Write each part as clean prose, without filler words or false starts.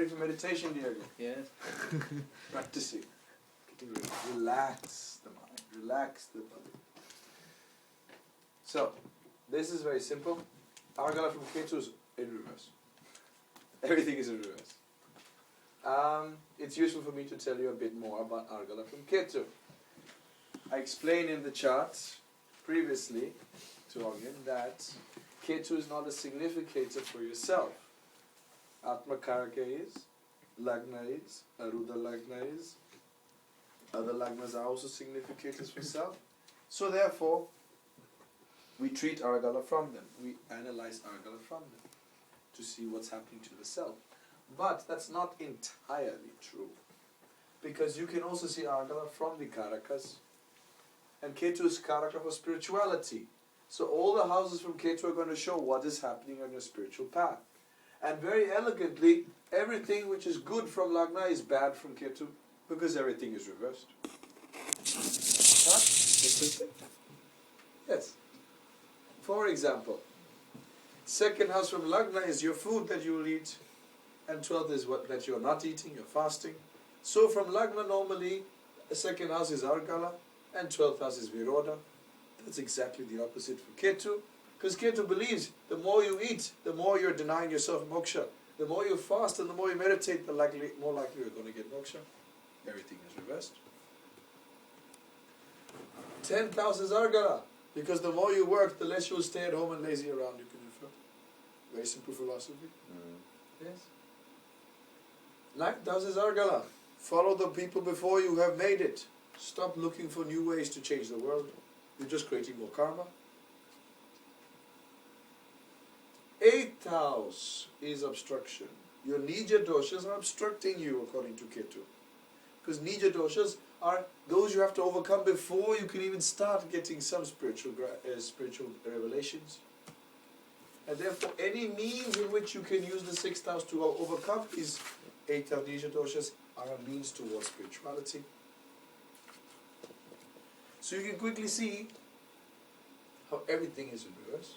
ready for meditation, Diego? Yes. Practicing. Getting ready. Relax the mind. Relax the body. So, this is very simple. Argala from Ketu is in reverse. Everything is in reverse. It's useful for me to tell you a bit more about Argala from Ketu. I explained in the charts previously to Ogin that Ketu is not a significator for yourself. Atmakaraka is, Lagna is, Aruda Lagna is. Other Lagnas are also significators for self. So therefore, we treat Argala from them. We analyze Argala from them to see what's happening to the self. But that's not entirely true. Because you can also see Argala from the Karakas. And Ketu is Karaka for spirituality. So all the houses from Ketu are going to show what is happening on your spiritual path. And very elegantly, everything which is good from Lagna is bad from Ketu, because everything is reversed. Huh? Interesting? Yes. For example, second house from Lagna is your food that you will eat, and 12th is what that you are not eating, you're fasting. So from Lagna normally, the second house is Argala, and 12th house is Viroda. That's exactly the opposite for Ketu, because Ketu believes the more you eat, the more you're denying yourself moksha. The more you fast and the more you meditate, the more likely you're going to get moksha. Everything is reversed. 10th house is Argala, because the more you work, the less you'll stay at home and lazy around, you can infer. Very simple philosophy. Yes. 9th house is Argala. Follow the people before you who have made it. Stop looking for new ways to change the world. You're just creating more karma. 8th house is obstruction. Your nija doshas are obstructing you according to Ketu. Because nija doshas are those you have to overcome before you can even start getting some spiritual revelations. And therefore any means in which you can use the 6th house to overcome these 8th house nija doshas are a means towards spirituality. So you can quickly see how everything is in reverse.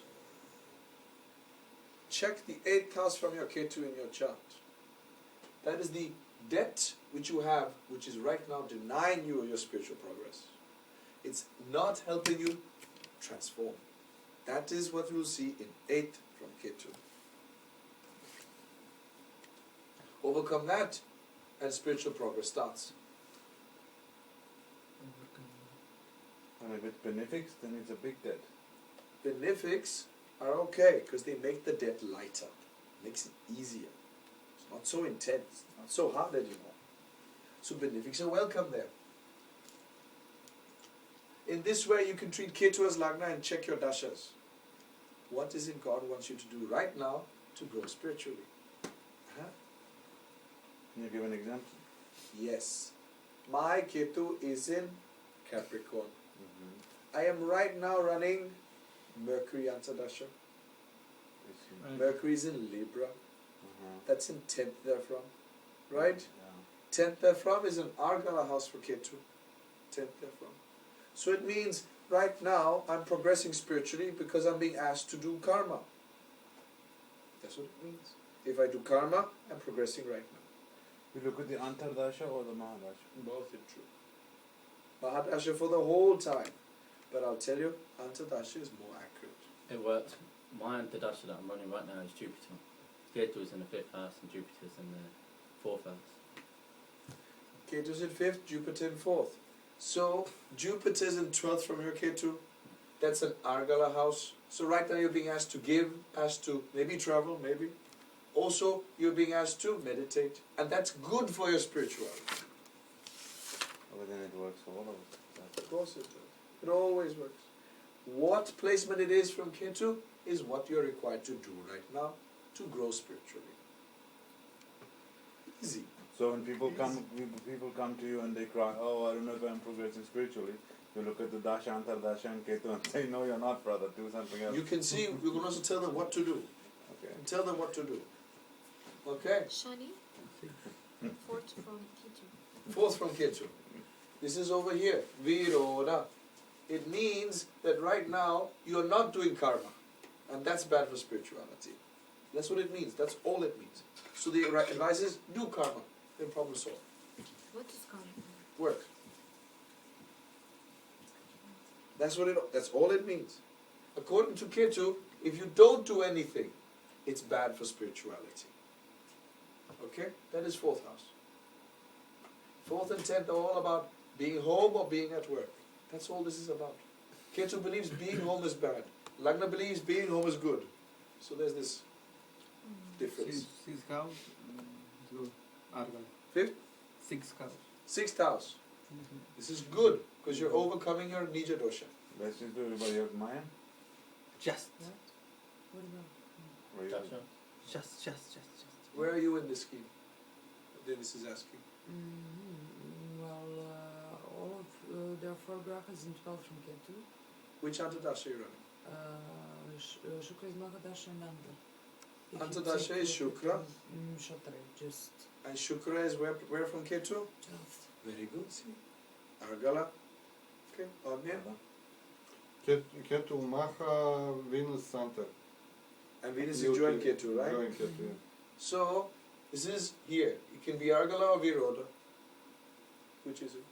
Check the 8th house from your Ketu in your chart. That is the debt which you have, which is right now denying you your spiritual progress. It's not helping you transform. That is what you will see in 8th from Ketu. Overcome that and spiritual progress starts. And if it's benefics, then it's a big debt. Benefics are okay because they make the debt lighter. Makes it easier. It's not so intense. It's not so hard anymore. So benefics are welcome there. In this way you can treat Ketu as Lagna and check your dashas. What is it God wants you to do right now to grow spiritually? Can you give an example? Yes. My Ketu is in Capricorn. I am right now running Mercury Antardasha. Mercury is in Libra. That's in 10th therefrom. Right? 10th therefrom is an Argala house for Ketu. 10th therefrom. So it means right now I'm progressing spiritually because I'm being asked to do karma. That's what it means. If I do karma, I'm progressing right now. We look at the Antardasha or the Mahadasha? Both are true. Mahadasha for the whole time. But I'll tell you, Antardasha is more accurate. It works. My Antardasha that I'm running right now is Jupiter. Ketu is in the 5th house and Jupiter is in the 4th house. Ketu is in 5th, Jupiter in 4th. So, Jupiter is in 12th from your Ketu. That's an Argala house. So right now you're being asked to give, asked to maybe travel, maybe. Also, you're being asked to meditate. And that's good for your spirituality. But then it works for all of us. Of course it does. It always works. What placement it is from Ketu is what you're required to do right now to grow spiritually. Easy. So when people come to you and they cry, oh, I don't know if I'm progressing spiritually, you look at the Dasha, Antardasha and Ketu and say, no, you're not, brother, do something else. You can see, you can also tell them what to do. Okay. And tell them what to do. Okay? Shani, 4th from Ketu. 4th from Ketu. This is over here. Viroda. It means that right now you are not doing karma. And that's bad for spirituality. That's what it means. That's all it means. So the advice is do karma, then problem solved. What is karma? Work. That's all it means. According to Ketu, if you don't do anything, it's bad for spirituality. Okay? That is fourth house. Fourth and tenth are all about being home or being at work. That's all this is about. Ketu believes being home is bad. Lagna believes being home is good. So there's this difference. Sixth house, good. Argala. Fifth? Sixth house. Sixth house. This is good because you're overcoming your Nija dosha. Blessings to everybody of Maya. Just. What about? Where you- Dasha. Just. Where are you in this scheme? Dennis is asking. Well, all of there are 4 grahas in 12 from Ketu. Which Antadasha are you running? Shukra is Mahadasha and Anta. If you Antadasha take is Shukra. Shatra, just And Shukra is where from Ketu? 12. Very good, see. Argala. Okay, Agnya. Ketu Maha Venus Center. And Venus is joint Ketu, right? Joint Ketu. So, this is here. It can be Argala or Viroda. Which is it?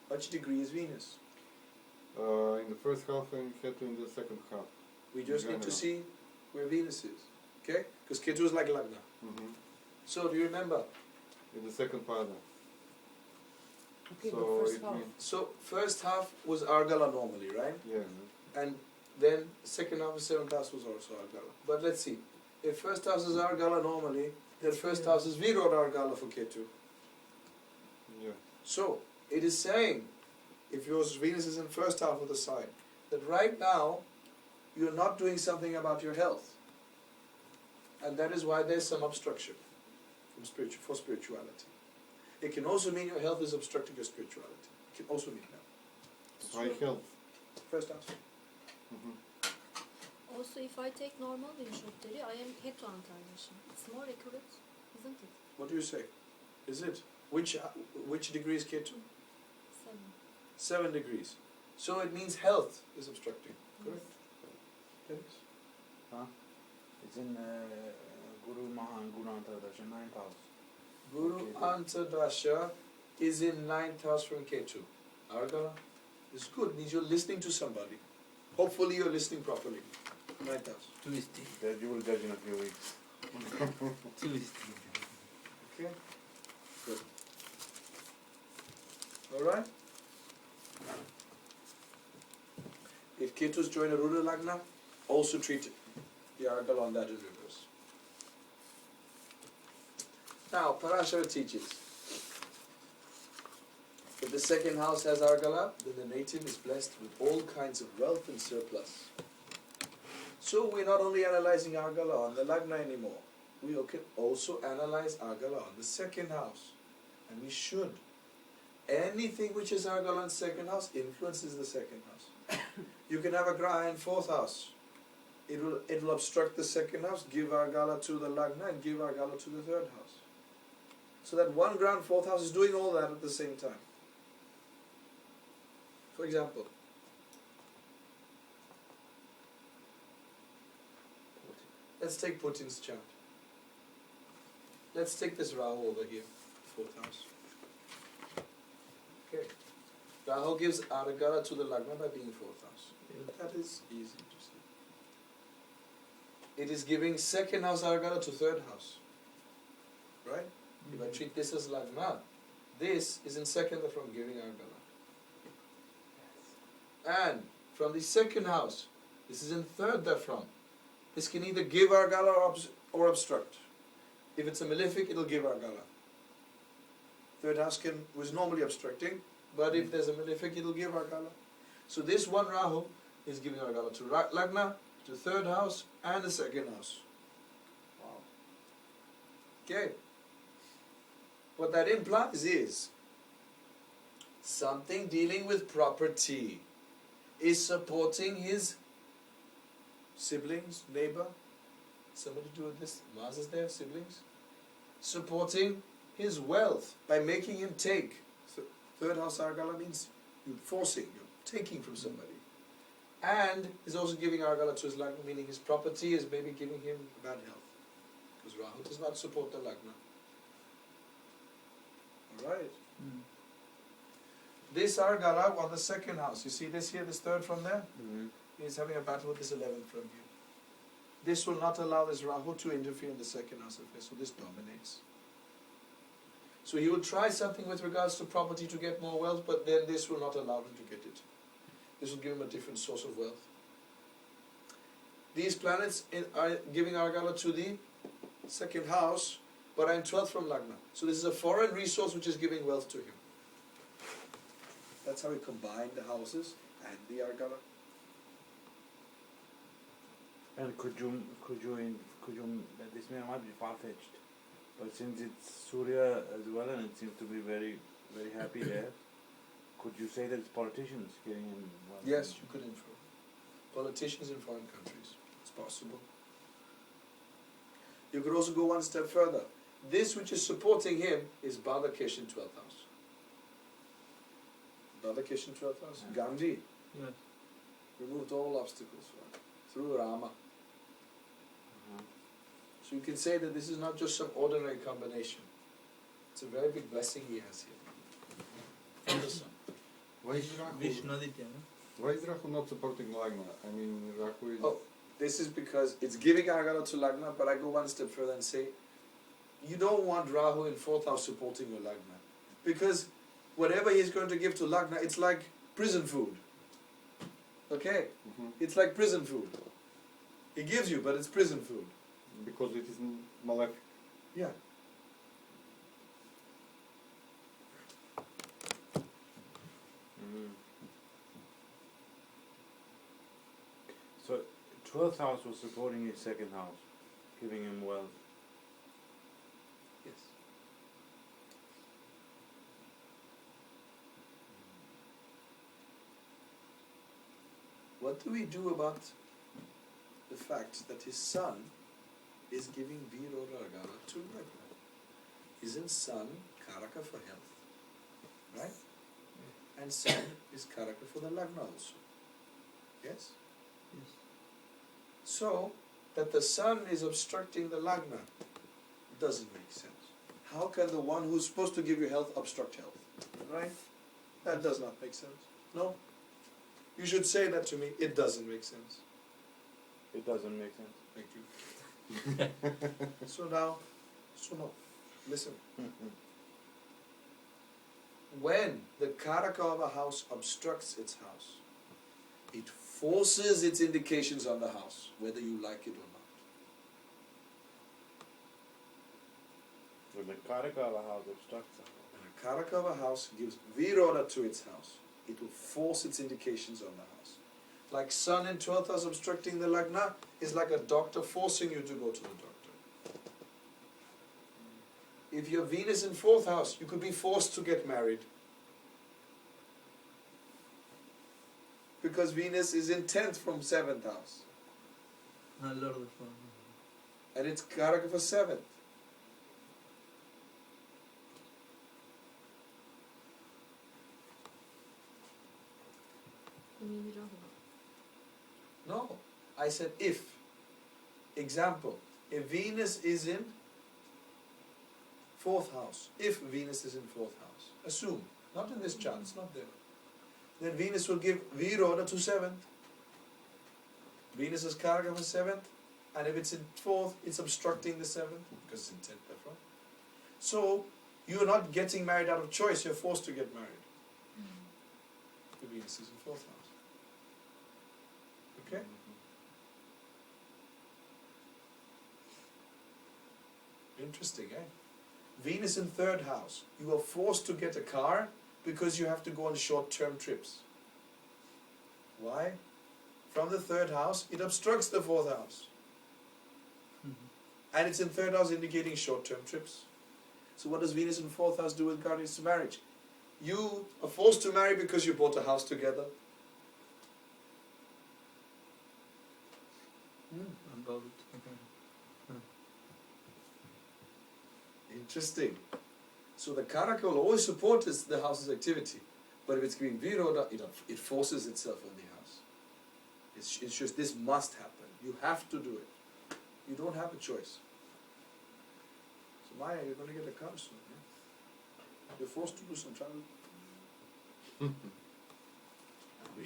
Which degree is Venus? In the first half and Ketu in the second half. We just need to General. see where Venus is. Okay? Because Ketu is like Lagna. So, do you remember? In the second pada. Okay, So but first it half. means, So, first half was Argala normally, right? yeah. And then second half of seventh house was also Argala. But let's see. If first house is Argala normally, then first house is Viroda Argala for Ketu. Yeah. So, it is saying, if your Venus is in first half of the sign, that right now, you're not doing something about your health. And that is why there's some obstruction for spirituality. It can also mean your health is obstructing your spirituality. It can also mean that. High health. First house. Also, if I take normal Vinshoteri, I am Ketu Antardasha. It's more accurate, isn't it? What do you say? Is it? Which degree is Ketu? 7. 7 degrees. So it means health is obstructing. Correct? Dennis? It's in Guru Maha and Guru Antardasha, 9th house. Guru Antardasha is in 9th house from Ketu. Argala is good, means you're listening to somebody. Hopefully you're listening properly. 9th house. Twisty. That you will judge in a few weeks. Twisty. Okay? Good. Alright? If Ketu's join a Ruda Lagna, also treat the Argala on that in reverse. Now, Parashara teaches, if the second house has Argala, then the native is blessed with all kinds of wealth and surplus. So we're not only analyzing Argala on the Lagna anymore, we can also analyze Argala on the second house. And we should. Anything which is Argala in second house influences the second house. You can have a Graha in fourth house. It will obstruct the second house, give Argala to the Lagna and give Argala to the third house. So that one ground fourth house is doing all that at the same time. For example, let's take Putin's chart. Let's take this Rahu over here, fourth house. Okay. Rahu gives Argala to the Lagna by being fourth house. That is easy to see. It is giving second house Argala to third house. Right? If I treat this as Lagna, this is in second from giving Argala. And from the second house, this is in third from. This can either give Argala or obstruct. If it's a malefic, it'll give Argala. Third house was normally obstructing, but if there's a malefic, it'll give Argala. So this one Rahu is giving Argala to Lagna, to third house, and the second house. Wow. Okay. What that implies is something dealing with property is supporting his siblings, neighbor. Somebody do with this? Mars is there, siblings. Supporting his wealth by making him take. Third house Argala means you're forcing, you're taking from somebody. And he's also giving Argala to his Lagna, meaning his property is maybe giving him bad health. Rahu does not support the Lagna. Alright. Mm. This Argala on the second house, you see this here, this third from there? Mm-hmm. He's having a battle with this 11th from here. This will not allow this Rahu to interfere in the second house affair, so this dominates. So he will try something with regards to property to get more wealth, but then this will not allow him to get it. This will give him a different source of wealth. These planets are giving Argala to the second house, but are in 12th from Lagna. So this is a foreign resource which is giving wealth to him. That's how we combine the houses and the Argala. And this may not be far-fetched, but since it's Surya as well and it seems to be very, very happy there, could you say that it's politicians getting in? Yes, you could infer. Politicians in foreign countries. It's possible. You could also go one step further. This which is supporting him is Badakesh in 12th house. Badakesh in 12th house. Yeah. Gandhi Yes. removed all obstacles for him through Rama. Uh-huh. So you can say that this is not just some ordinary combination. It's a very big blessing he has here. From the sun. Why is Rahu? Vishnaditya, no? Why is Rahu not supporting Lagna? I mean, Rahu is. Oh, this is because it's giving Argala to Lagna, but I go one step further and say, you don't want Rahu in 4th house supporting your Lagna. Because whatever he's going to give to Lagna, it's like prison food. Okay? Mhm. It's like prison food. He gives you, but it's prison food. Because it is malefic. Yeah. Mm. So 12th house was supporting his second house, giving him wealth. Yes. What do we do about the fact that his son is giving Viroragala to Lagna? Isn't son Karaka for health? Right? And son is Karaka for the Lagna also. Yes? Yes. So, that the sun is obstructing the Lagna doesn't make sense. How can the one who's supposed to give you health obstruct health? Right? That does not make sense. No? You should say that to me. It doesn't make sense. It doesn't make sense. Thank you. So now, no. Listen. When the Karaka of a house obstructs its house, it forces its indications on the house, whether you like it or not. When the Karaka of a house obstructs the house. When a Karaka of a house gives Viroda to its house, it will force its indications on the house. Like sun in 12th house obstructing the Lagna is like a doctor forcing you to go to the doctor. If you have Venus in 4th house, you could be forced to get married. Because Venus is in 10th from 7th house. A lot of fun. And it's Karaka for 7th. You mean Rahu? No, I said if. Example, if Venus is in 4th house, if Venus is in 4th house, assume, not in this chart, it's not there. Then Venus will give Viroda to 7th. Venus is Karaka for 7th, and if it's in 4th, it's obstructing the 7th, because it's in 10th therefore. So, you're not getting married out of choice, you're forced to get married. The Venus is in 4th house. Okay? Interesting, eh? Venus in 3rd house. You are forced to get a car because you have to go on short-term trips. Why? From the 3rd house, it obstructs the 4th house. And it's in 3rd house indicating short-term trips. So what does Venus in 4th house do with regards to marriage? You are forced to marry because you bought a house together. About it. Interesting. So the Karaka will always support the house's activity. But if it's giving Viroda, it forces itself on the house. It's just this must happen. You have to do it. You don't have a choice. So Maya, you're going to get a car soon. Yeah? You're forced to do some travel.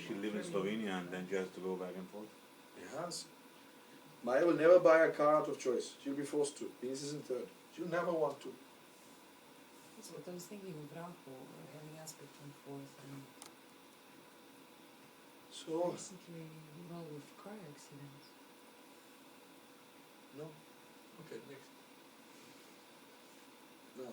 She live in Slovenia and then she has to go back and forth. Yes. Maya will never buy a car out of choice. She'll be forced to. Venus is in third. She'll never want to. That's what I was thinking of Rahu having aspect on fourth and So, recently, well, with car accidents. no. Okay, next. No.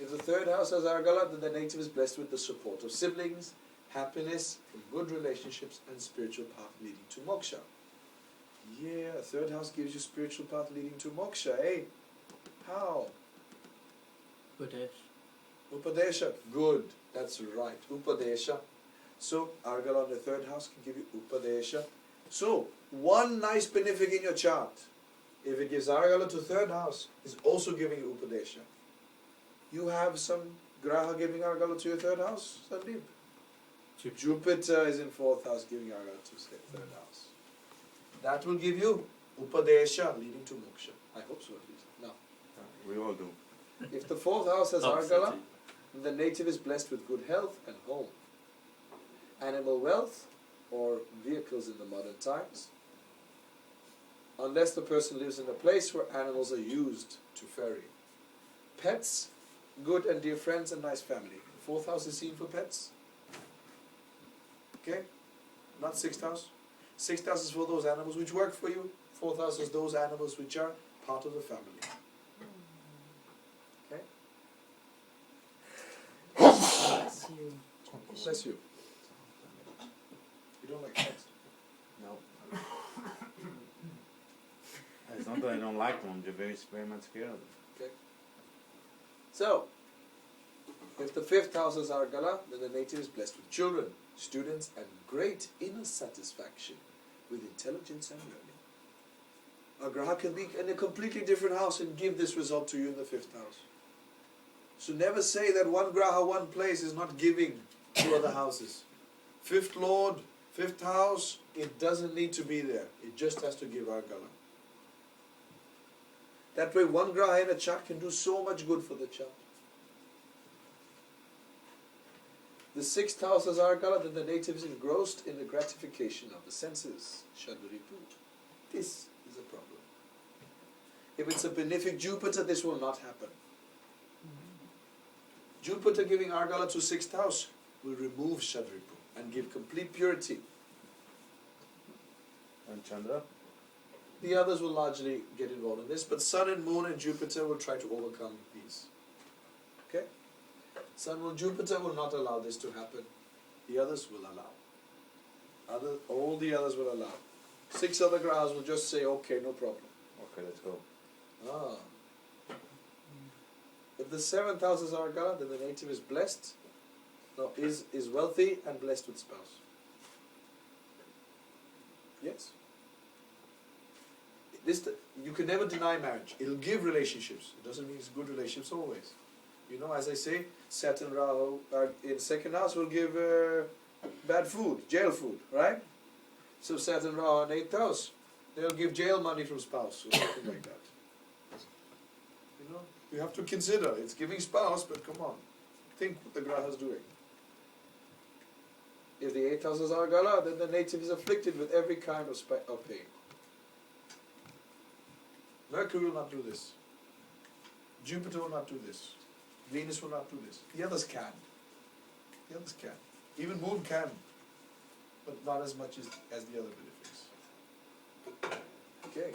If the third house has Argala, then the native is blessed with the support of siblings, happiness from good relationships, and spiritual path leading to moksha. Yeah, a third house gives you spiritual path leading to moksha, eh? How? Buddhish. Upadesha. Good. That's right. Upadesha. So, Argala on the third house can give you Upadesha. So, one nice benefic in your chart, if it gives Argala to third house, is also giving you Upadesha. You have some Graha giving Argala to your third house, Sandeep? Jupiter is in fourth house giving Argala to third house. That will give you Upadesha leading to moksha. I hope so at least. Now, We all do. if the fourth house has Opposite. Argala, the native is blessed with good health and home. Animal wealth or vehicles in the modern times, unless the person lives in a place where animals are used to ferry. Pets, good and dear friends and nice family. Fourth house is seen for pets. Okay? Not sixth house. Sixth house is for those animals which work for you. Fourth house is those animals which are part of the family. Okay? Bless you. Bless you. You don't like pets? No. It's not that I don't like them, I'm just very much scared of them. So, if the fifth house is Argala, then the native is blessed with children, students, and great inner satisfaction with intelligence and learning. A Graha can be in a completely different house and give this result to you in the fifth house. So never say that one Graha, one place is not giving to other houses. Fifth Lord, fifth house, it doesn't need to be there. It just has to give Argala. That way one Graha in a chart can do so much good for the chart. The sixth house is Argala, then the native is engrossed in the gratification of the senses. Shaduripu. This is a problem. If it's a benefic Jupiter, this will not happen. Jupiter giving Argala to sixth house will remove Shadripu and give complete purity. And Chandra? The others will largely get involved in this, but Sun and Moon and Jupiter will try to overcome these. Okay? Sun and Jupiter will not allow this to happen. The others will allow. All the others will allow. 6 other Grahas will just say, okay, no problem. Okay, let's go. If the 7th house is Argala, then the native is blessed, is wealthy and blessed with spouse. Yes? You can never deny marriage. It'll give relationships. It doesn't mean it's good relationships always. You know, as I say, Saturn Rahu in 2nd house will give bad food, jail food, right? So Saturn Rahu in 8th house, they'll give jail money from spouse or something like that. You know, you have to consider, it's giving spouse, but come on, think what the Graha is doing. If the 8th house is Argala, then the native is afflicted with every kind of pain. Mercury will not do this. Jupiter will not do this. Venus will not do this. The others can. The others can. Even Moon can, but not as much as the other benefics. Okay.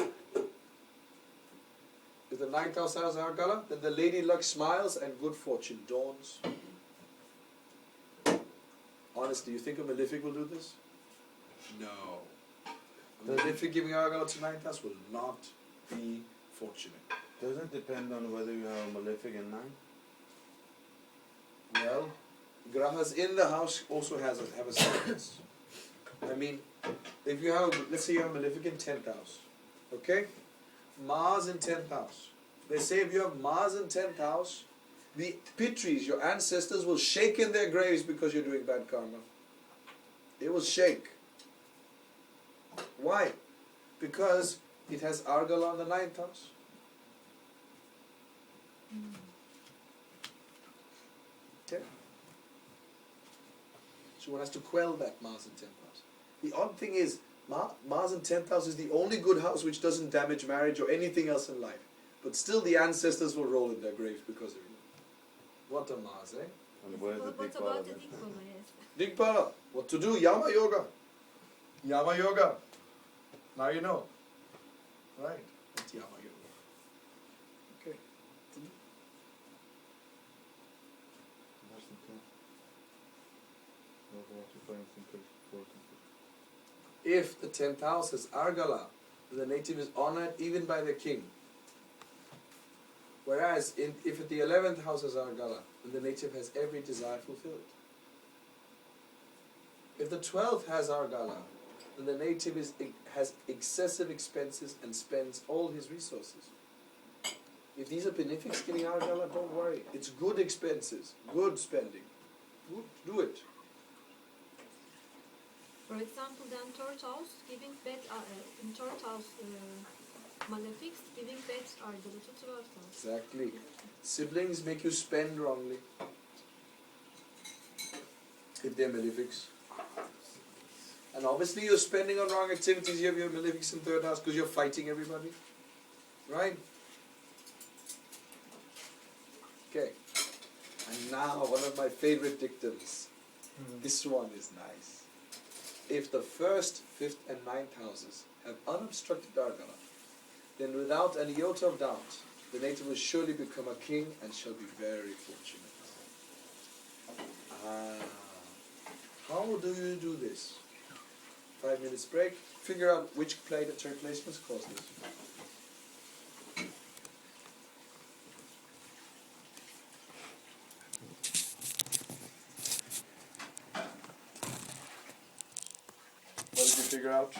If the 9th house has Argala, then the lady luck smiles and good fortune dawns. Honestly, you think a malefic will do this? No. A malefic giving Argala to 9th house will not be fortunate. Does it depend on whether you have a malefic in 9? Well, Grahas in the house also have a significance. I mean, if you have, let's say you have a malefic in 10th house, okay? Mars in 10th house. They say if you have Mars in 10th house, the Pitris, your ancestors, will shake in their graves because you're doing bad karma. They will shake. Why? Because it has Argala on the 9th house. 10. So one has to quell that Mars in 10th house. The odd thing is, Mars in 10th house is the only good house which doesn't damage marriage or anything else in life. But still the ancestors will roll in their graves because of it. What a Mars, eh? And where's the What big about part the of it? Digbala, yes? Digpala, what to do? Yama Yoga. Yama Yoga. Now you know. Right. That's Yama Yoga. Okay. Where's the ten? What you find in page 14? If the 10th house is Argala, the native is honored even by the king. Whereas if the 11th house is Argala, then the native has every desire fulfilled. If the 12th has Argala, then the native has excessive expenses and spends all his resources. If these are benefics getting Argala, don't worry. It's good expenses, good spending. Do it. For example, then third house giving bad, in third house malefics giving bad Argala to 12th house. Exactly. Siblings make you spend wrongly. If they're malefics. And obviously you're spending on wrong activities. You have your malefics in third house because you're fighting everybody. Right? Okay. And now one of my favorite dictums. This one is nice. If the first, fifth and ninth houses have unobstructed Argala, then without an iota of doubt, the native will surely become a king and shall be very fortunate. How do you do this? 5 minutes break. Figure out which planetary placements cause this. What did you figure out?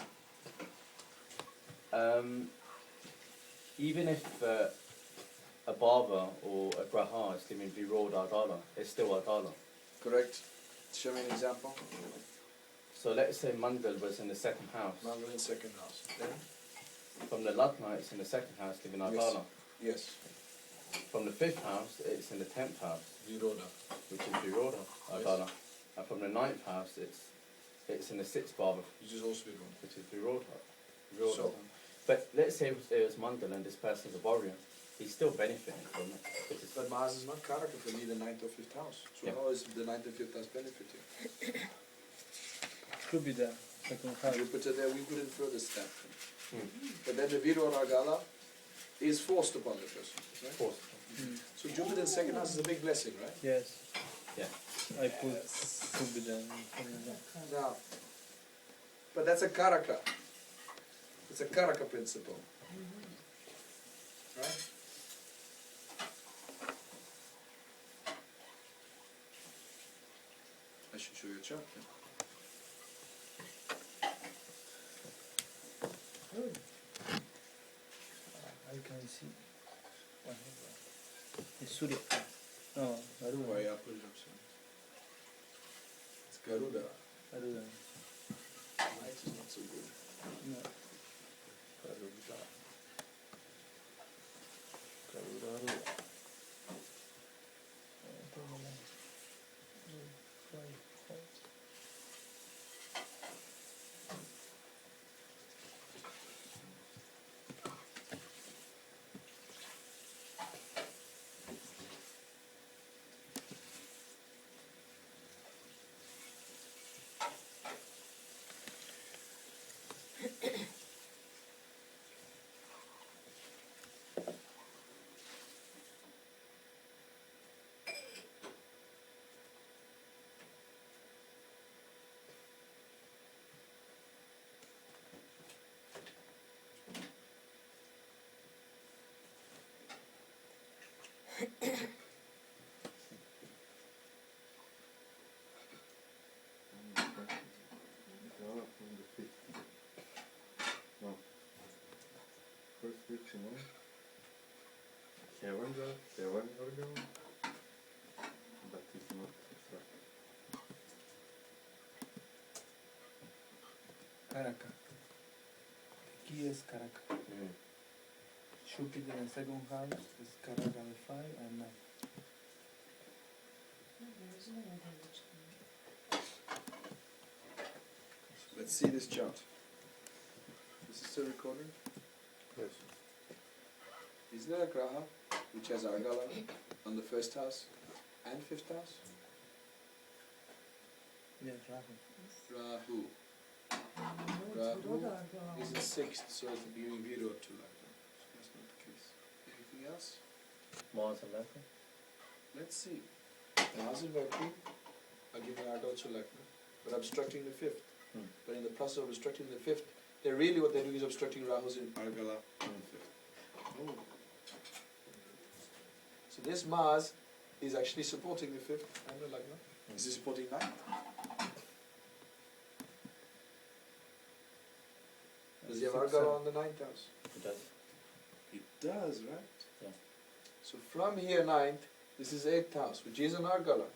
Even if a Baba or a Graha is living Virod Ardala, it's still Ardala. Correct. Show me an example. So let's say Mandal was in the second house. Mandal in second house. Then? From the Lagna, it's in the second house, living Ardala. Yes. From the fifth house, it's in the 10th house, Viroda. which is Viroda Ardala. And from the ninth house, it's in the sixth Baba, Which is also Viroda. which is Viroda. So- But let's say it was Mandal and this person's a warrior, he's still benefiting from it. Because But Mars is not Karaka for me, the 9th or 5th house. So Yeah. how is the 9th and 5th house benefiting? Should be there. Second house. Jupiter there, we could infer the step. Hmm. But then the Viroda Agala is forced upon the person. Right? Force. So Jupiter in second house is a big blessing, right? Yes. Yeah. I put should be there. Now, but that's a Karaka. It's a Karaka principle. Right? I should show you a chart. Yeah. I can see. It's Surya. No, Garuda. Why I put it up, sir? It's Garuda. Garuda. Light is not so good. No. Garuda. Garuda. From the fifth. No. First fiction, no? Seven organ. But it's not exact. Karaka. Key is Karaka. Jupiter in second house is Karaka with 5 and 9. Let's see this chart. This is still recording. Yes. Is there a graha which has Argala on the first house and fifth house? Yes, Rahu. Rahu. Rahu Is in sixth, so it's giving Virod to Lagna. So that's not the case. Anything else? Mars and Mercury. Let's see. Mars and Mercury are giving Argala to Lagna, but obstructing the fifth. Hmm. But in the process of obstructing the fifth, they're really what they're doing is obstructing Rahu's in Argala on the fifth. Oh. So this Mars is actually supporting the fifth and the Lagna. Is it supporting ninth? Does he have Argala on the ninth house? It does. It does, right? Yeah. So from here, ninth, this is eighth house, which is an Argala.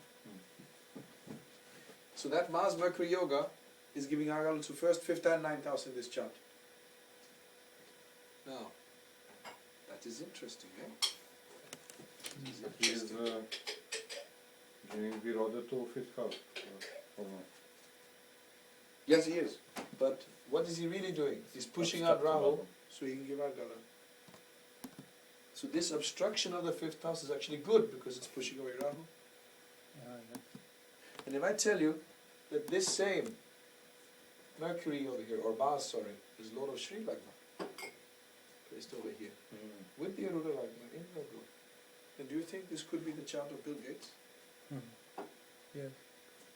So that Mars-Mercury yoga is giving Argala to first, fifth and ninth house in this chart. Now, that is interesting, eh? He is giving Viroda to fifth house. Or no? Yes, he is. But what is he really doing? He's pushing out Rahu so he can give Argala. So this obstruction of the fifth house is actually good because it's pushing away Rahu. Yeah. And if I tell you that this same Mercury over here, or Mars, sorry, is Lord of Sri Lagna, placed over here, with the Aruda Lagna in Virgo, then do you think this could be the chart of Bill Gates? Yes.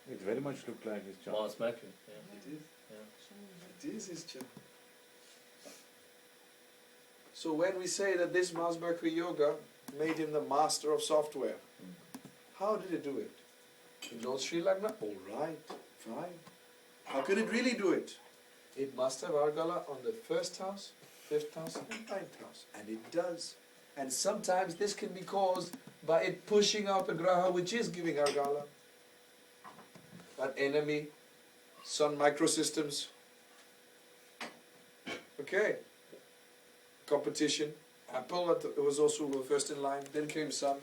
It very much looked like his chart. Mars, Mercury. Yeah. It is. Yeah. It is his chart. So when we say that this Mars-Mercury yoga made him the master of software, how did it do it? In Lord Sri Lagna? All right, fine. How could it really do it? It must have Argala on the first house, fifth house, and ninth house. And it does. And sometimes this can be caused by it pushing out the graha which is giving Argala. An enemy, Sun Microsystems. Okay. Competition. Apple it was also first in line. Then came Sun.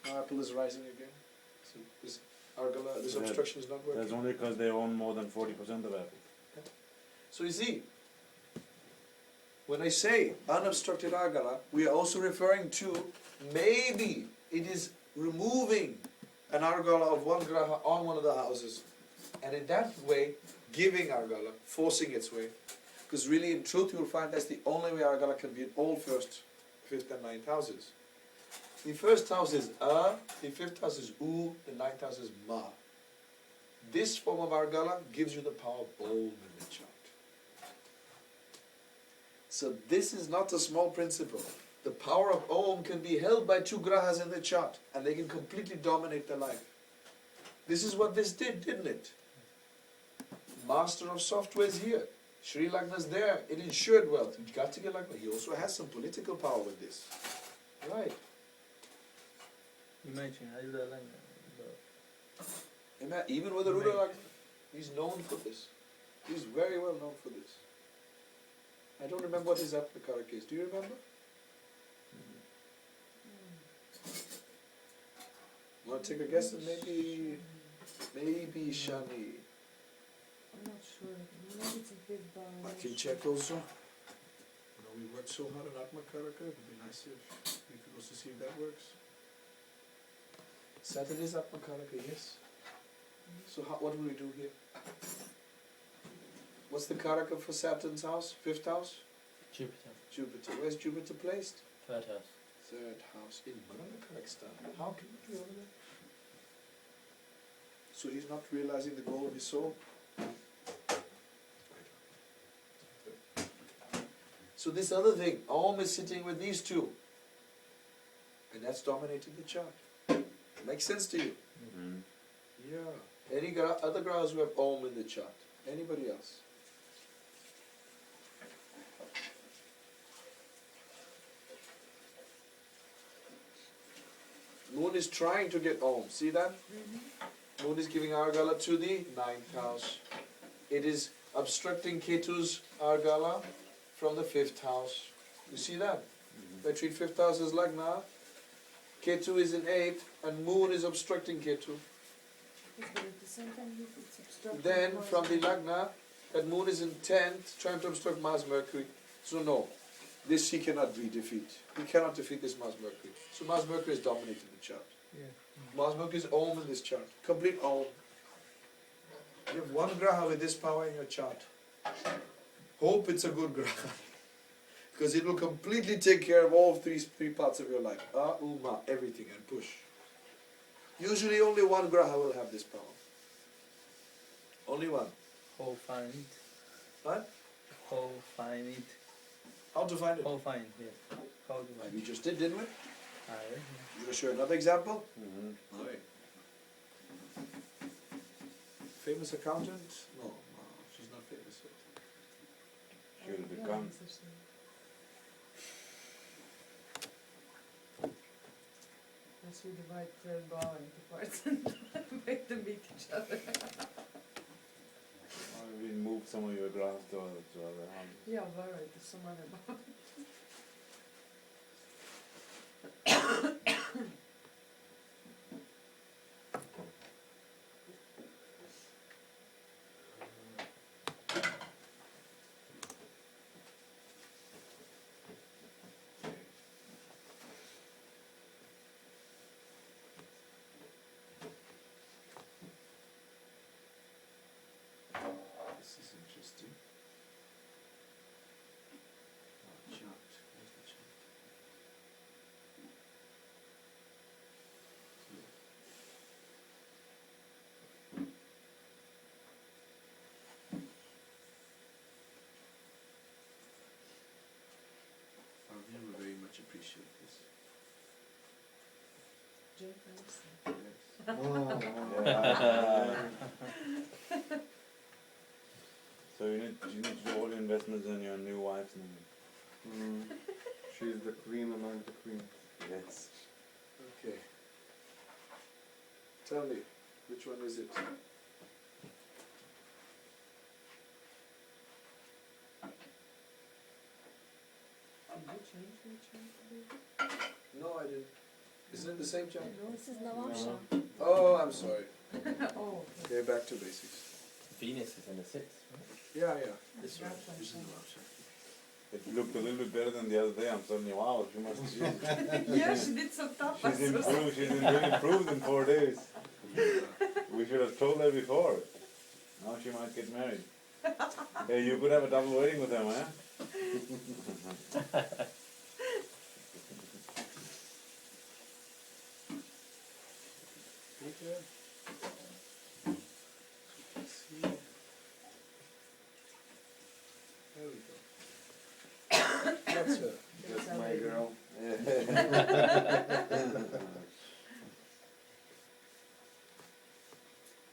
Now Apple is rising again. So this Argala, this obstruction is not working. That's only because they own more than 40% of Apple. So you see, when I say unobstructed Argala, we are also referring to maybe it is removing an Argala of one graha on one of the houses, and in that way giving Argala, forcing its way. Because really in truth you will find that's the only way Argala can be in all first, fifth and ninth houses. The first house is A, the fifth house is U, the ninth house is Ma. This form of Argala gives you the power of Om in the chart. So this is not a small principle. The power of Om can be held by two grahas in the chart and they can completely dominate their life. This is what this did, didn't it? Master of software is here. Sri Lagna's there. It ensured wealth. Kartika Lagna, he also has some political power with this. Right. Imagine, I would like Even with the Ruda Lagna, he's known for this. He's very well known for this. I don't remember what his Atmakarak is. Do you remember? Want to take a guess? And maybe Shani. I'm not sure. Maybe it's a bit I can check also. We worked so hard on Atmakaraka, it would be nice if we could also see if that works. Saturn is Atmakaraka, yes. So what will we do here? What's the Karaka for Saturn's house? Fifth house? Jupiter. Jupiter. Where's Jupiter placed? Third house. Third house in Manakarakistan. How can it be over there? So he's not realizing the goal of his soul? So this other thing, Om is sitting with these two. And that's dominating the chart. Makes sense to you? Mm-hmm. Yeah. Any other grahas who have Om in the chart? Anybody else? Moon is trying to get Om. See that? Moon is giving Argala to the ninth house. It is obstructing Ketu's Argala from the fifth house. You see that? If I treat fifth house as Lagna, Ketu is in eighth, and Moon is obstructing Ketu. Yes, but at the same time, it's obstructing Then Mars from the and- Lagna, that moon is in 10th, trying to obstruct Mars Mercury. So no, this he cannot defeat. He cannot defeat this Mars Mercury. So Mars Mercury is dominating the chart. Yeah. Mars Mercury is Om in this chart. Complete Om. You have one graha with this power in your chart. Hope it's a good graha. Because it will completely take care of all three parts of your life. Ma, everything, and push. Usually only one graha will have this power. Only one. How find it? What? How find it? How to find it? How find, yeah. How to find We it? just did, didn't we? Ah, yeah. You want to show another example? Mm-hmm. Alright. Famous accountant? No, she's not famous yet. She will Yeah, become. it's just, As we divide third bow into parts and make them beat each other. We move some of your grass to other houses. Yeah, alright, there's some other bow. This is interesting. Chart. Where's the chart? Arvind will very much appreciate this. Jay, thanks. Yes. Yeah. So you need to do all your investments in your new wife's name. She's the queen and I'm the queen. Yes. Okay. Tell me, which one is it? Did you change the chart? No, I didn't. Isn't it the same chart? This is Navamsha. Oh, I'm sorry. Oh, Okay, back to basics. Venus is in the 6th, right? Yeah, yeah. This That one. one, This is yeah. Navamsha. It looked a little bit better than the other day. I'm telling you, wow, she must. Yeah, she did some tapas. She's improved. She's really improved in 4 days. We should have told her before. Now she might get married. Hey, you could have a double wedding with them, eh? Peter. See. There we go. That's her. That's my girl.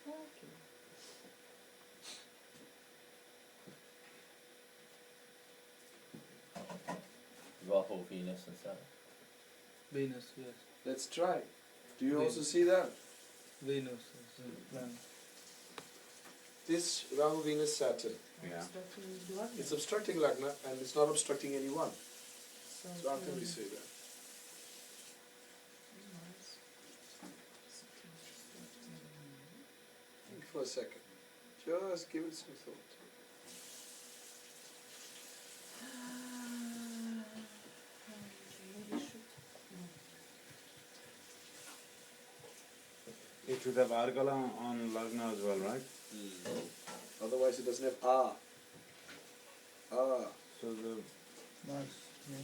Okay. Rahu, Venus and Saturn. Venus, yes. Let's try. Do you Venus. also see that? Venus is the planet. This Rahu, Venus, Saturn. Yeah. Obstructing blood. It's obstructing Lagna and it's not obstructing anyone. So So how can we say that? Think for a second. Just give it some thought. Maybe should. It should have Argala on Lagna as well, right? Otherwise it doesn't have ah. Ah. So the Mars, yeah.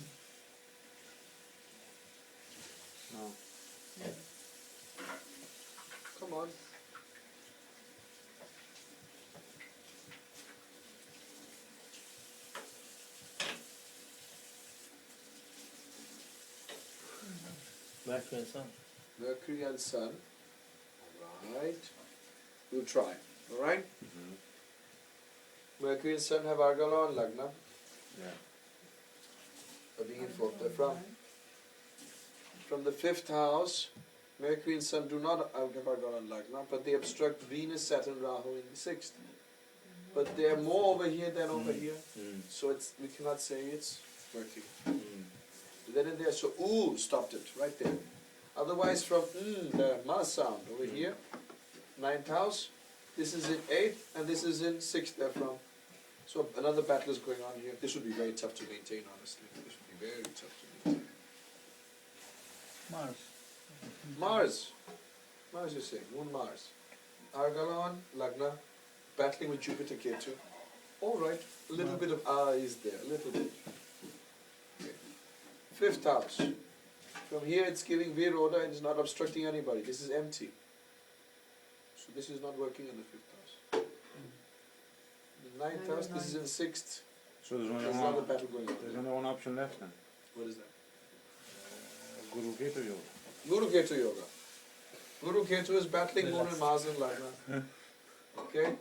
no. Come on. Mercury and Sun. Mercury and Sun. Alright. We'll try. Alright? Mercury and Sun have Argala on Lagna. Yeah. Being informed. They're from the 5th house. Mercury and Sun do not have Argala on Lagna, but they obstruct Venus, Saturn, Rahu in the 6th. But they are more over here than over here. So it's we cannot say it's working. Then and there, so ooh stopped it right there. Otherwise from the ma sound over here, ninth house. This is in 8th, and this is in 6th therefrom. So another battle is going on here. This would be very tough to maintain, honestly. This would be very tough to maintain. Mars. Mars. Mars, you say. Moon Mars. Argala on Lagna, battling with Jupiter Ketu. Alright, a little bit of is there, a little bit. Okay. 5th house. From here it's giving Viroda and it's not obstructing anybody. This is empty. So this is not working in the 5th house. The 9th house, this is in 6th. So there's only There's another one. battle going on. There's only one option left then. What is that? Guru Ketu Yoga. Guru Ketu Yoga. Guru Ketu is battling Moon and Mars in Lagna. Okay?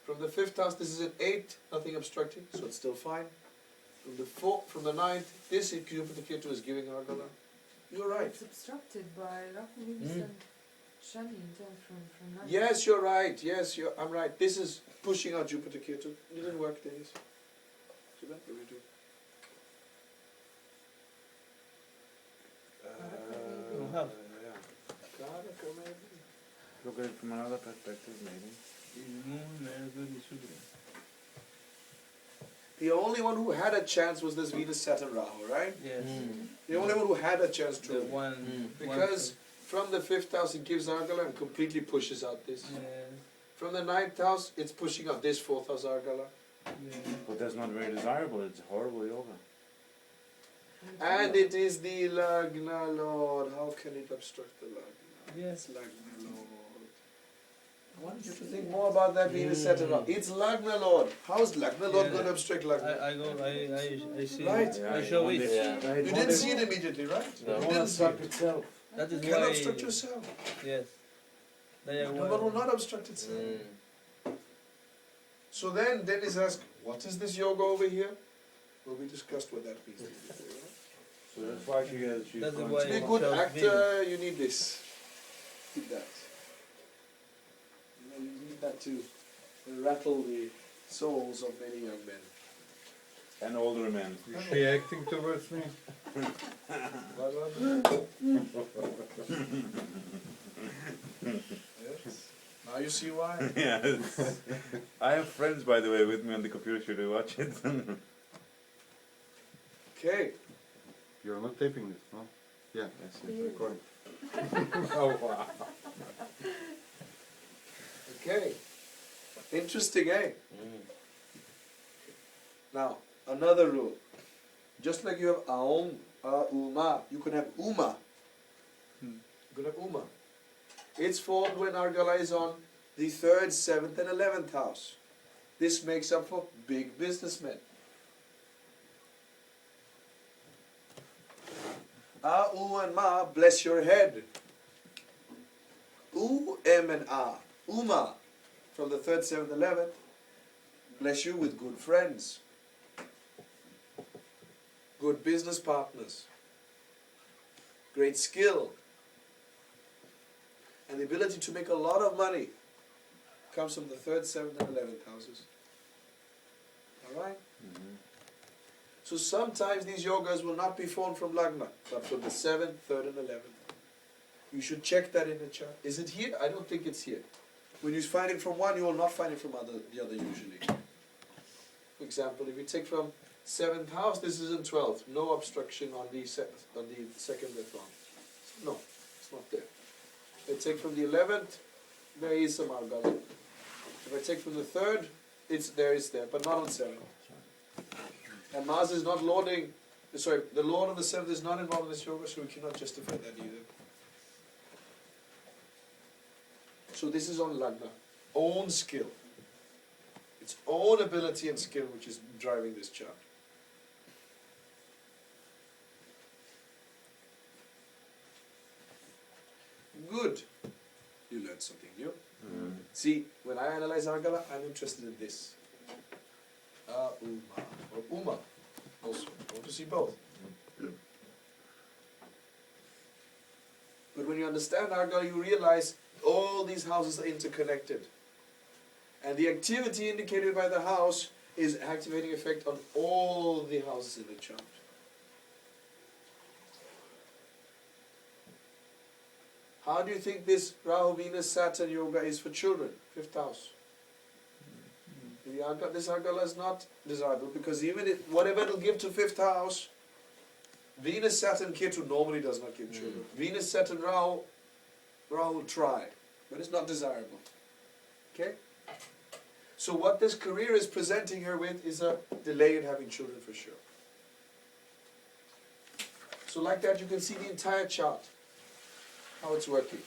From the 5th house, this is an 8th, nothing obstructing, so it's still fine. From the 4th, from the 9th, this Jupiter Ketu is giving Argala. You're right. It's obstructed by Rahu, Venus and Shani in 10th from 9th. Yes, you're right. Yes, I'm right. This is pushing out Jupiter Ketu. It didn't work, Dennis. So that's what we do. Don't have. Karaka maybe. Look at it from another perspective, maybe. Moon, Mercury, Jupiter. The only one who had a chance was this Venus, Saturn, Rahu, right? Yes. The only one who had a chance The truly. one. Because from the 5th house it gives Argala and completely pushes out this. Yeah. From the 9th house it's pushing out this 4th house Argala. Yeah. But that's not very desirable. It's horrible yoga. And it is the Lagna Lord. How can it obstruct the Lagna? Yes. Lagna Lord. I want you to think more about that Venus, Saturn, Rahu. It's Lagna Lord. How is Lagna Lord Yeah. going to obstruct Lagna? I see. Right. I show it. Yeah. You didn't see it immediately, right? No. You It won't didn't see obstruct it. itself. That is You cannot why. obstruct yourself. Yes. They are Number will not obstruct itself. So then Dennis asked, what is this yoga over here? Well, we discussed what that means. So that's why she's That's going why- To be a to- good Self actor, you need this. Need that. You need that to rattle the souls of many young men. and older men. Is she acting towards me? Yes. Now you see why. Yes. I have friends, by the way, with me on the computer. Should I watch it? Okay. You're not taping this, no? Yeah, Yes, it's recording. Oh, wow. Okay. Interesting, eh? Now, another rule. Just like you have Aum, Uma, you can have Uma. You can have Uma. It's formed when Argala is on the 3rd, 7th and 11th house. This makes up for big businessmen. U and Ma, bless your head. U, M and A. Uma, from the 3rd, 7th, 11th, bless you with good friends. Good business partners. Great skill. And the ability to make a lot of money comes from the 3rd, 7th and 11th houses. Alright? So sometimes these yogas will not be formed from Lagna, but from the 7th, 3rd and 11th. You should check that in the chart. Is it here? I don't think it's here. When you find it from one, you will not find it from the other usually. For example, if you take from 7th house, this is in 12th. No obstruction on the second Vithwan. No, it's not there. If I take from the 11th, there is some Argala. If I take from the 3rd, it's there, but not on 7th. And Mars is not lording, sorry, the Lord of the 7th is not involved in this yoga, so we cannot justify that either. So this is on Lagna, own skill. Its own ability and skill which is driving this chart. Good. You learned something new. See, when I analyze Argala, I'm interested in this. Uma, or Uma, also. I want to see both. But when you understand Argala, you realize all these houses are interconnected. And the activity indicated by the house is activating effect on all the houses in the chart. How do you think this Rahu, Venus, Saturn yoga is for children? 5th house. This Argala is not desirable because even if, whatever it will give to 5th house, Venus, Saturn, Ketu normally does not give children. Venus, Saturn, Rahu will try, but it's not desirable. Okay? So what this career is presenting her with is a delay in having children for sure. So like that you can see the entire chart, how it's working.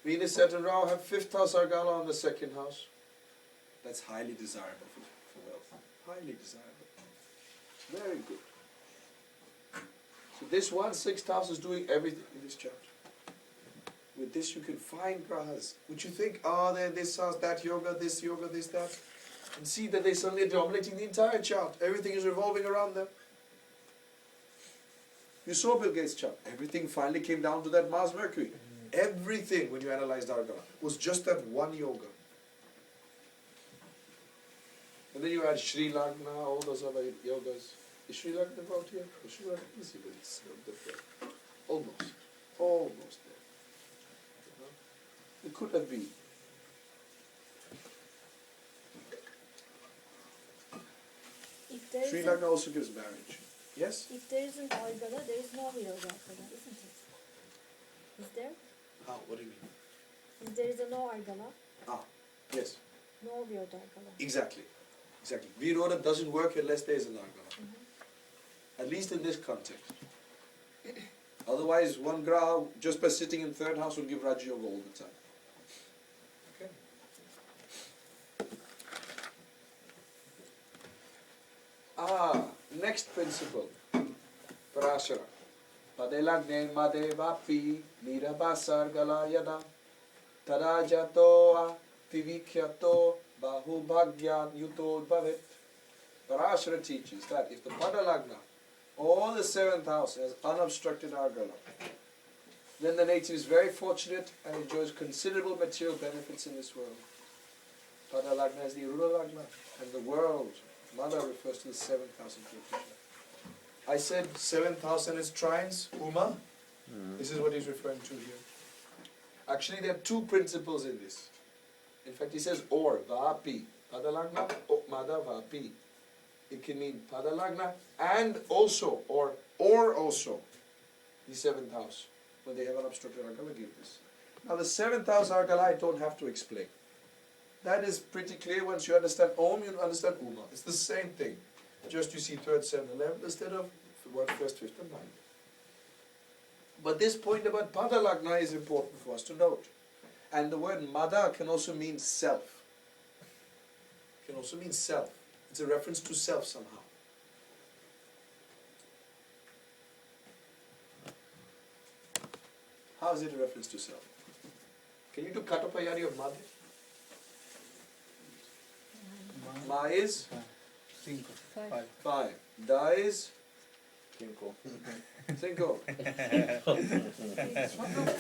Venus, Saturn, Rahu have 5th house Argala on the 2nd house. That's highly desirable for wealth. Highly desirable. Very good. So this 6th house is doing everything in this chart. With this you can find grahas, which you think, they're this house, that yoga, this, that. And see that they suddenly are dominating the entire chart. Everything is revolving around them. You saw Bill Gates' chart. Everything finally came down to that Mars Mercury. Everything, when you analyzed Argala, was just that one yoga. And then you add Sri Lagna, all those other yogas. Is Sri Lagna involved here? Sri Lagna is here, but it's not different. Almost. Almost there. It could have been. If there Sri is Lagna also gives marriage. Yes? if there isn't Argala, there is no yoga Argala, isn't it? Is there? How? What do you mean? If there is a no Argala, Yes. no Viroda Argala. Exactly. Exactly. Viroda doesn't work unless there is an Argala. At least in this context. Otherwise, one graha, just by sitting in 3rd house, will give Raja Yoga all the time. Okay. Next principle. Parashara. Padelagne madevapi nirabasargala yada tarajato vivikyato bahubhagyan yuto bhavet. Parashara teaches that if the Padalagna, all the 7th house has unobstructed Argala, then the native is very fortunate and enjoys considerable material benefits in this world. Padalagna is the Rula Lagna, and the world, Mother refers to the 7th house in Krishna. I said 7th house and its trines, Uma. This is what he's referring to here. Actually, there are 2 principles in this. In fact, he says or, vapi. Padalagna, Mada vapi. It can mean Padalagna and also, or also, the 7th house. When they have an obstructed Argala, give this. Now the 7th house Argala, I don't have to explain. That is pretty clear. Once you understand Om, you understand Uma. It's the same thing. Just you see 3rd, 7th, 11th instead of what 1st, 5th and 9th. But this point about Padalagna is important for us to note. And the word Mada can also mean self. Can also mean self. It's a reference to self somehow. How is it a reference to self? Can you do Katapayari of Madhe? Ma is 5. 5. Da is 5.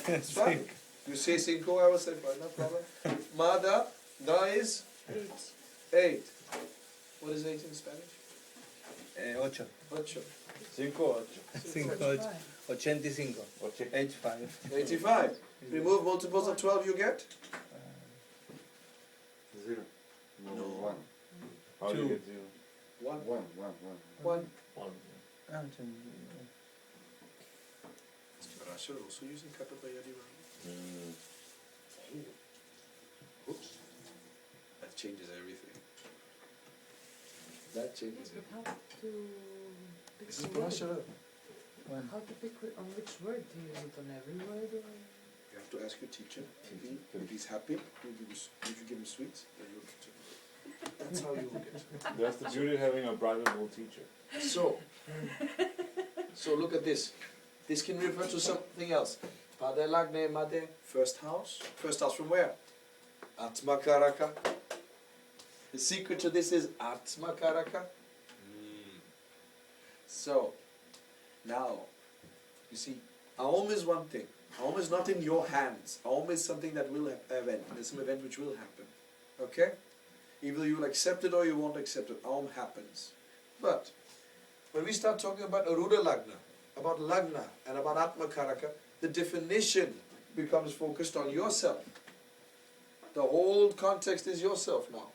It's fine. You say 5, I will say 5, no problem. Mada, da is 8. What is 8 in Spanish? 8. 8. 5, 85. 85. 85. Remove multiples of 12, you get? 0. No. 1. How do you 2. get 0? 1. 1. 1. Ah, Parashara also using Katapayadi. Oops. That changes everything. That changes Yes, but everything. how to pick This is the word? Parashara. How to pick on which word to use it on every word? Or? You have to ask your teacher. If he's happy, if you give him sweets, then you'll get it. That's how you will get it. That's the beauty of having a bribable teacher. So look at this. This can refer to something else. Padalagne Made, 1st house. 1st house from where? Atmakaraka. The secret to this is Atmakaraka. So, now, you see, Aum is one thing. Aum is not in your hands. Aum is something that will happen. There's some event which will happen. Okay? Either you will accept it or you won't accept it. Aum happens. But, when we start talking about Aruda Lagna, about Lagna, and about Atmakaraka, the definition becomes focused on yourself. The whole context is yourself now.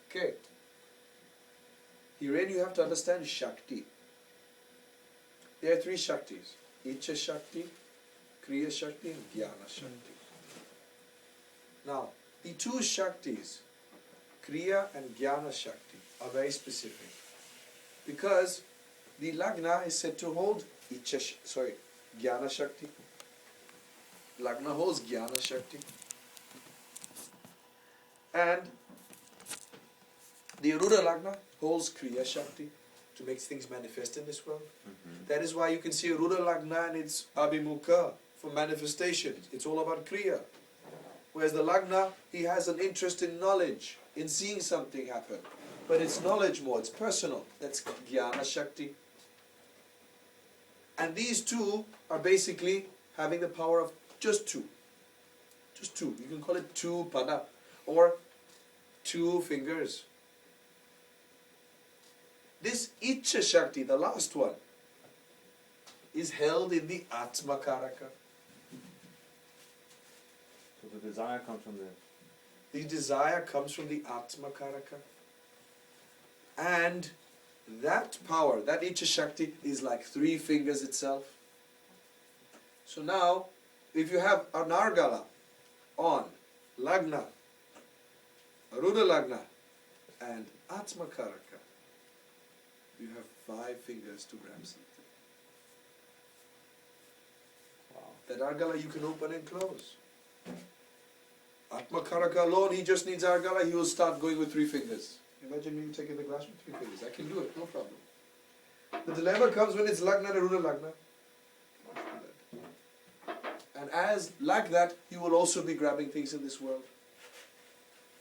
Okay. Herein you have to understand Shakti. There are three Shaktis. Icha Shakti, Kriya Shakti and Jnana Shakti. Now, the two Shaktis, Kriya and Jnana Shakti, are very specific. Because the Lagna is said to hold Jnana Shakti. Lagna holds Jnana Shakti. And the Rudra Lagna holds Kriya Shakti to make things manifest in this world. That is why you can see a Rudra Lagna and it's Abhimukha for manifestations. It's all about Kriya. Whereas the Lagna, he has an interest in knowledge, in seeing something happen. But it's knowledge more, it's personal. That's Jnana Shakti. And these two are basically having the power of just two. Just two. You can call it two pada or two fingers. This Icha Shakti, the last one, is held in the Atma Karaka. So the desire comes from there. The desire comes from the Atma Karaka. And that power, that Icha Shakti, is like three fingers itself. So now, if you have an Argala on Lagna, Rudra Lagna, and Atma Karaka, you have 5 fingers to grab something. Wow. That Argala you can open and close. Atma Karaka alone, he just needs Argala, he will start going with 3 fingers. Imagine me taking the glass with 3 fingers. I can do it, no problem. The dilemma comes when it's Lagna and Rudra Lagna. And as like that, you will also be grabbing things in this world.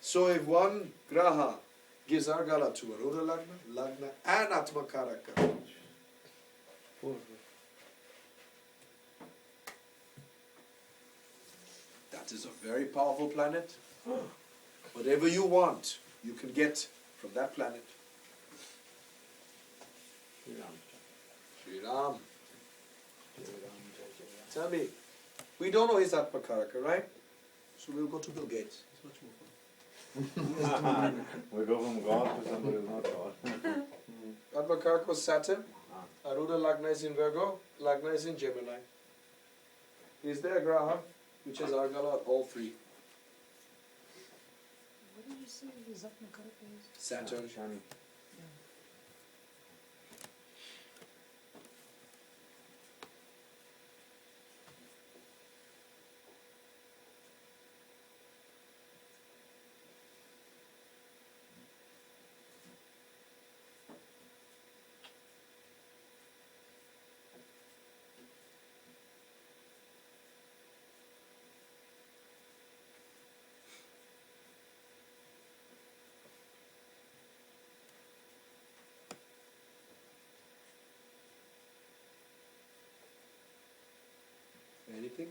So if one Graha gives Argala to a Rudra Lagna and Atma Karaka, that is a very powerful planet. Whatever you want, you can get from that planet. Shri Ram. Tell me, we don't know his Atma Karaka, right? So we'll go to Bill Gates. It's much more fun. We go from God to somebody who's not God. Atma Karaka was Saturn. Arudha Lagna is in Virgo. Lagna is in Gemini. Is there a Graha which has Argala all 3? What did you say his Atma Karaka is? Saturn. Shani. Anything?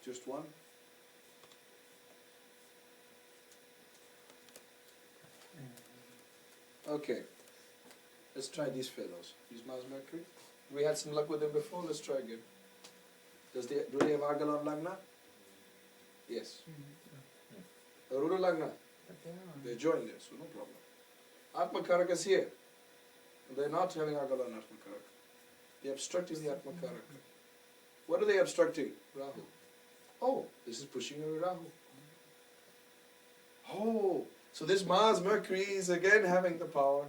Just one? Okay. Let's try these fellows. These Mars Mercury. We had some luck with them before. Let's try again. Do they have Argala on Lagna? Yes. Rudra Lagna. But they are. They're joined there, so no problem. Atma Karaka is here. They're not having Argala on Atma Karaka. They're obstructing the Atma Karaka. What are they obstructing? Rahu. Oh, this is pushing away Rahu. Oh, so this Mars Mercury is again having the power.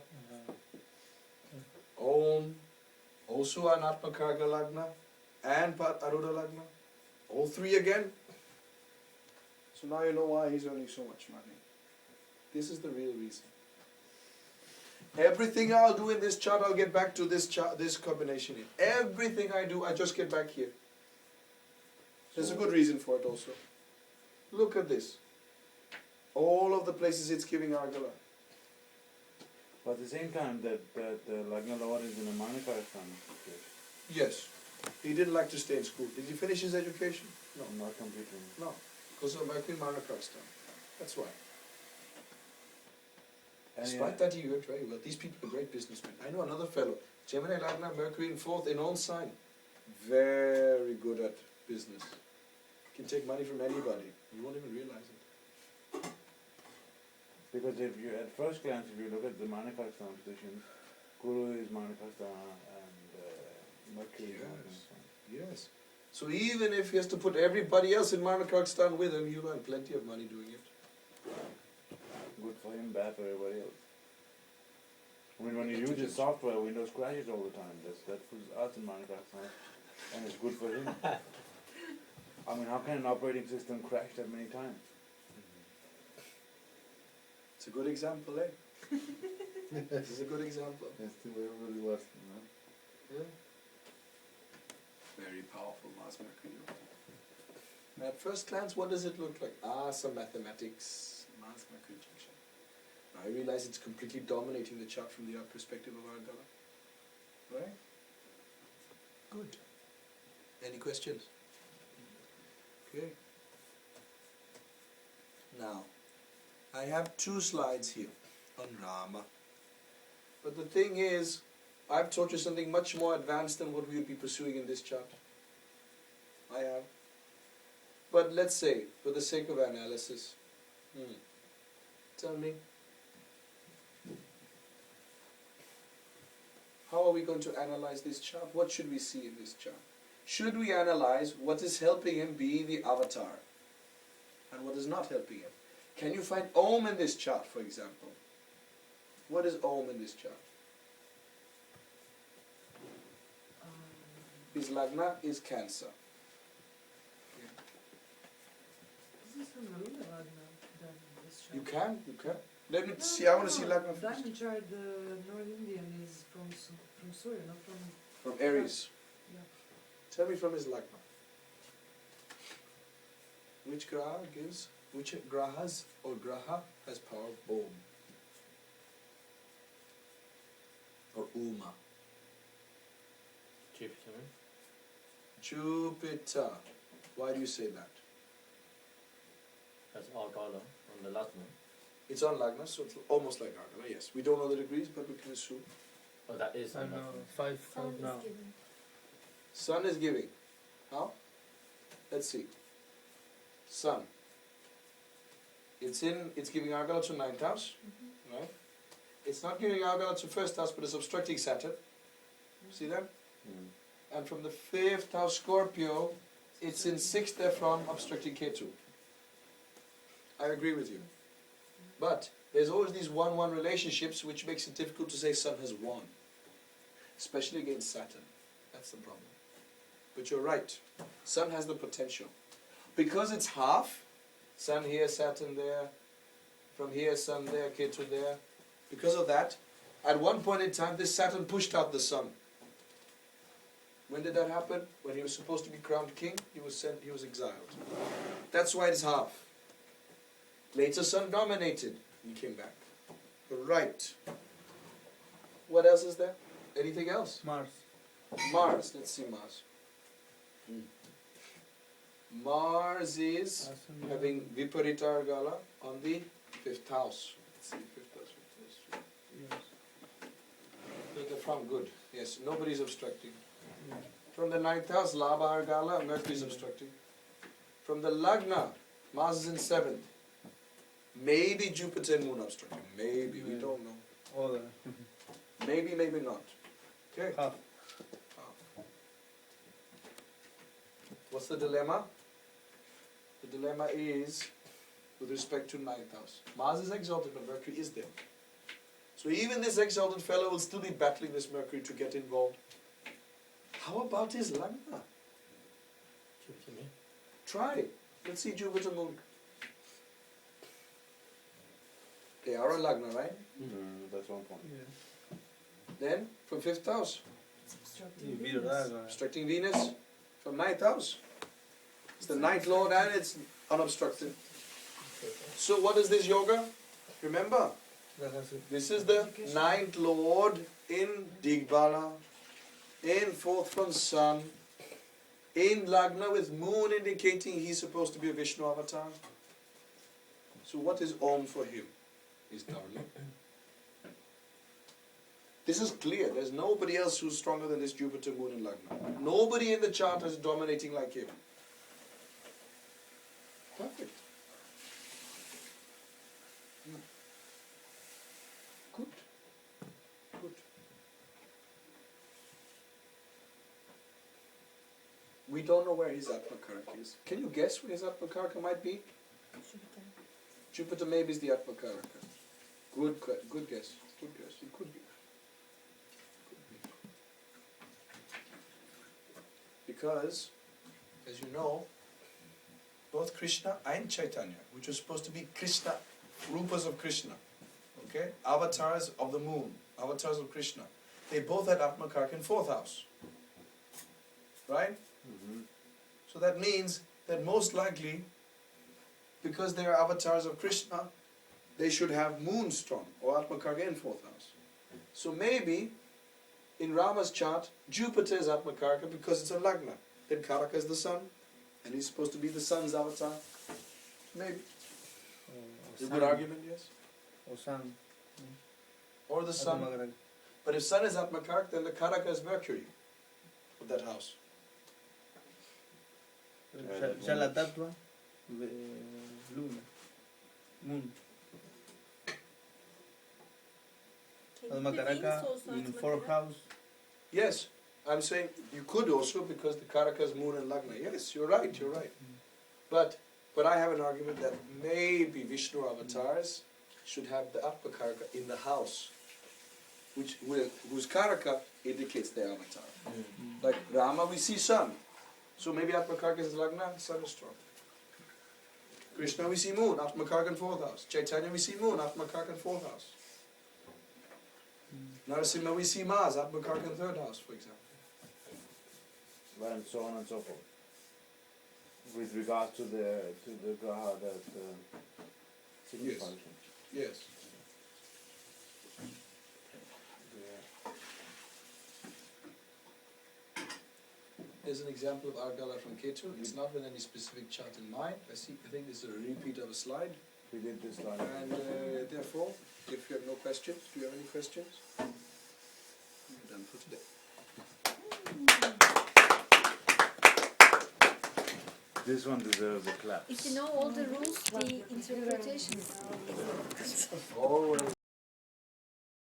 Om, also an Atma Karaka Lagna and Arudha Lagna. All 3 again. So now you know why he's earning so much money. This is the real reason. Everything I'll do in this chart, I'll get back to this chart, this combination here. Everything I do, I just get back here. There's a good reason for it also. Look at this. All of the places it's giving Argala. But at the same time, that Lagna Lord is in a Manaka situation. Yes. He didn't like to stay in school. Did he finish his education? No. Not completely. No. Because of Mercury Manakarstan. That's why. Despite that, he worked very well. These people are great businessmen. I know another fellow. Gemini, Lagna, Mercury in fourth, in own sign. Very good at business. Can take money from anybody. You won't even realize it. Because if you, at first glance, if you look at the Manakastan positions, Guru is Manakasta and Mercury is Manakasta. Yes. So even if he has to put everybody else in Marnakakstan with him, he'll earn plenty of money doing it. Good for him, bad for everybody else. I mean, when you use his software, Windows crashes all the time. That puts us in Manakastan, and it's good for him. I mean, how can an operating system crash that many times? It's a good example, eh? This is a good example. And still everybody lost, Yeah. Very powerful Mars Mercury. And at first glance, what does it look like? Some mathematics, Mars Mercury junction. Now I realize it's completely dominating the chart from the perspective of Argala. Right? Good. Any questions? Okay. Now, I have 2 slides here on Rama. But the thing is, I've taught you something much more advanced than what we would be pursuing in this chart. I have. But let's say, for the sake of analysis, tell me, how are we going to analyze this chart? What should we see in this chart? Should we analyze what is helping him be the avatar and what is not helping him? Can you find Om in this chart, for example? What is Om in this chart? His Lagna is Cancer. This is really Lagna done in this chart. You can. Let me see, I want to see Lagna first. Diamond chart, the North Indian is from Surya, not from... From Aries. Yeah. Tell me from his Lagna. Which grahas or graha has power of Om? Or Uma? Jupiter, man. Jupiter. Why do you say that? That's Argala on the Lagna. It's on Lagna, so it's almost like Argala, yes. We don't know the degrees, but we can assume. Oh, that is on And Lagna. 5 Sun now. is given. Sun is giving. How? Let's see. Sun. It's giving Argala to 9th house, right? It's not giving Argala to 1st house, but it's obstructing Saturn. See that? And from the 5th house Scorpio, it's in 6th Ephron, obstructing Ketu. I agree with you. But there's always these 1-1 relationships which makes it difficult to say Sun has won. Especially against Saturn. That's the problem. But you're right. Sun has the potential. Because it's half, Sun here, Saturn there, from here, Sun there, Ketu there. Because of that, at one point in time, this Saturn pushed out the Sun. When did that happen? When he was supposed to be crowned king, he was exiled. That's why it's half. Later Sun dominated. He came back. Right. What else is there? Anything else? Mars. Mars. Let's see Mars. Mars is having Viparita Argala on the 5th house. Let's see, 5th house. Yes. Take it from good. Yes, nobody's obstructing. From the 9th house, Labha Argala, Mercury is obstructing. From the Lagna, Mars is in 7th. Maybe Jupiter and Moon obstructing. Maybe, we don't know. All the Maybe, maybe not. Okay. half. What's the dilemma? The dilemma is with respect to 9th house. Mars is exalted, but Mercury is there. So even this exalted fellow will still be battling this Mercury to get involved. How about his Lagna? Jupiter, man. Try. Let's see Jupiter Moon. They are a Lagna, right? That's one point. Yeah. Then, from 5th house, It's obstructing You beat Venus. that. obstructing Venus. From 9th house. It's the 9th lord and it's unobstructed. So what is this yoga? Remember, this is the 9th lord in Digbala, in 4th from Sun, in Lagna with Moon indicating he's supposed to be a Vishnu avatar. So what is Om for him? Is Dharma. This is clear. There's nobody else who's stronger than this Jupiter, Moon and Lagna. Nobody in the chart is dominating like him. Perfect. Good. Good. We don't know where his Atmakaraka is. Can you guess where his Atmakaraka might be? Jupiter maybe is the Atmakaraka. Good guess. Good guess. It could be. Because, as you know, both Krishna and Chaitanya, which was supposed to be Krishna, Rupas of Krishna, okay, avatars of the moon, avatars of Krishna, they both had Atmakaraka in 4th house. Right? Mm-hmm. So that means that most likely, because they are avatars of Krishna, they should have moon strong, or Atmakaraka in 4th house. So maybe, in Rama's chart, Jupiter is Atmakaraka because it's a Lagna. Then Karaka is the sun, and he's supposed to be the sun's avatar. Maybe. It's a good argument, yes? Or sun. Or the sun. Atmakaraka. But if sun is Atmakaraka, then the Karaka is Mercury of that house. Ya la tatua de luna, moon. Atmakaraka in 4th house. Yes, I'm saying you could also because the Karaka is moon and Lagna. Yes, you're right. But I have an argument that maybe Vishnu avatars should have the Atmakaraka in the house, whose Karaka indicates their avatar. Like Rama, we see sun. So maybe Atmakaraka is Lagna, sun is strong. Krishna, we see moon, Atmakaraka in 4th house. Chaitanya, we see moon, Atmakaraka in 4th house. Narasimha, we see Mars, Atmakaraka in 3rd house, for example. And so on and so forth. With regard to the graha that signifies. Yes. There's an example of Argala from Ketu. It's not with any specific chart in mind. I think this is a repeat of a slide. We did this slide. And therefore, if you have no questions, do you have any questions? We're done for today. This one deserves a clap. If you know all the rules, the interpretation is Always.